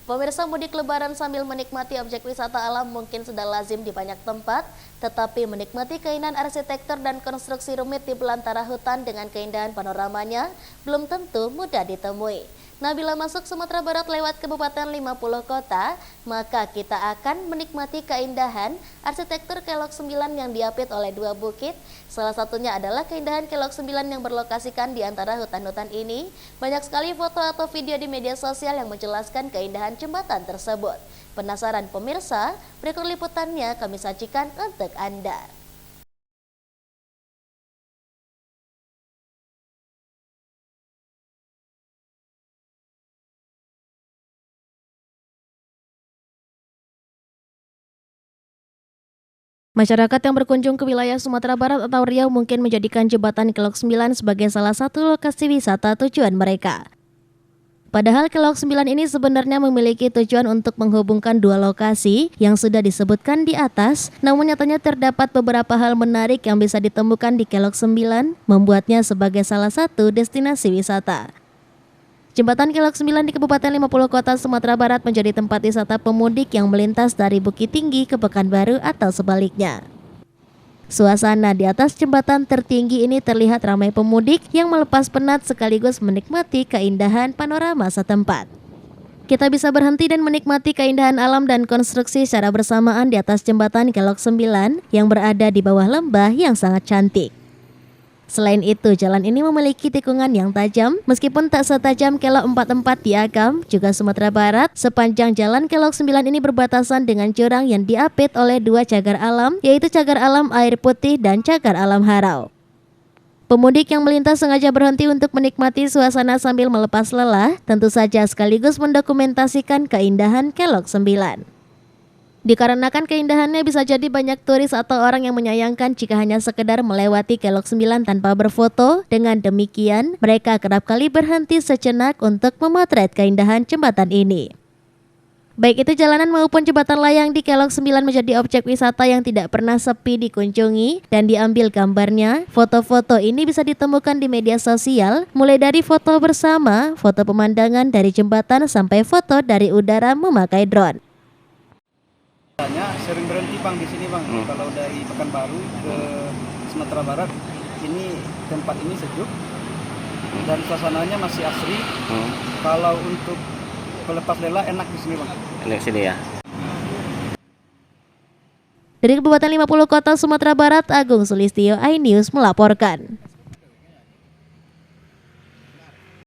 Pemirsa, mudik lebaran sambil menikmati objek wisata alam mungkin sudah lazim di banyak tempat, tetapi menikmati keindahan arsitektur dan konstruksi rumit di belantara hutan dengan keindahan panoramanya belum tentu mudah ditemui. Nah, bila masuk Sumatera Barat lewat Kabupaten 50 Kota, maka kita akan menikmati keindahan arsitektur Kelok 9 yang diapit oleh dua bukit. Salah satunya adalah keindahan Kelok 9 yang berlokasikan di antara hutan-hutan ini. Banyak sekali foto atau video di media sosial yang menjelaskan keindahan jembatan tersebut. Penasaran pemirsa? Berikut liputannya kami sajikan untuk Anda. Masyarakat yang berkunjung ke wilayah Sumatera Barat atau Riau mungkin menjadikan jembatan Kelok 9 sebagai salah satu lokasi wisata tujuan mereka. Padahal Kelok 9 ini sebenarnya memiliki tujuan untuk menghubungkan dua lokasi yang sudah disebutkan di atas, namun nyatanya terdapat beberapa hal menarik yang bisa ditemukan di Kelok 9, membuatnya sebagai salah satu destinasi wisata. Jembatan Kelok 9 di Kabupaten 50 Kota Sumatera Barat menjadi tempat wisata pemudik yang melintas dari Bukit Tinggi ke Pekanbaru atau sebaliknya. Suasana di atas jembatan tertinggi ini terlihat ramai pemudik yang melepas penat sekaligus menikmati keindahan panorama setempat. Kita bisa berhenti dan menikmati keindahan alam dan konstruksi secara bersamaan di atas jembatan Kelok 9 yang berada di bawah lembah yang sangat cantik. Selain itu, jalan ini memiliki tikungan yang tajam, meskipun tak setajam Kelok 44 di Agam, juga Sumatera Barat. Sepanjang jalan Kelok 9 ini berbatasan dengan jurang yang diapit oleh dua cagar alam, yaitu cagar alam air putih dan cagar alam harau. Pemudik yang melintas sengaja berhenti untuk menikmati suasana sambil melepas lelah, tentu saja sekaligus mendokumentasikan keindahan Kelok 9. Dikarenakan keindahannya bisa jadi banyak turis atau orang yang menyayangkan jika hanya sekedar melewati Kelok 9 tanpa berfoto. Dengan demikian, mereka kerap kali berhenti sejenak untuk memotret keindahan jembatan ini. Baik itu jalanan maupun jembatan layang di Kelok 9 menjadi objek wisata yang tidak pernah sepi dikunjungi dan diambil gambarnya. Foto-foto ini bisa ditemukan di media sosial, mulai dari foto bersama, foto pemandangan dari jembatan sampai foto dari udara memakai drone. Sering berhenti Bang di sini Bang. Kalau dari Pekanbaru ke Sumatera Barat, ini tempat ini sejuk dan suasananya masih asri. Kalau untuk pelepas lelah enak di sini Bang. Enak sini ya. Dari Kabupaten 50 Kota Sumatera Barat, Agung Sulistyo, iNews melaporkan.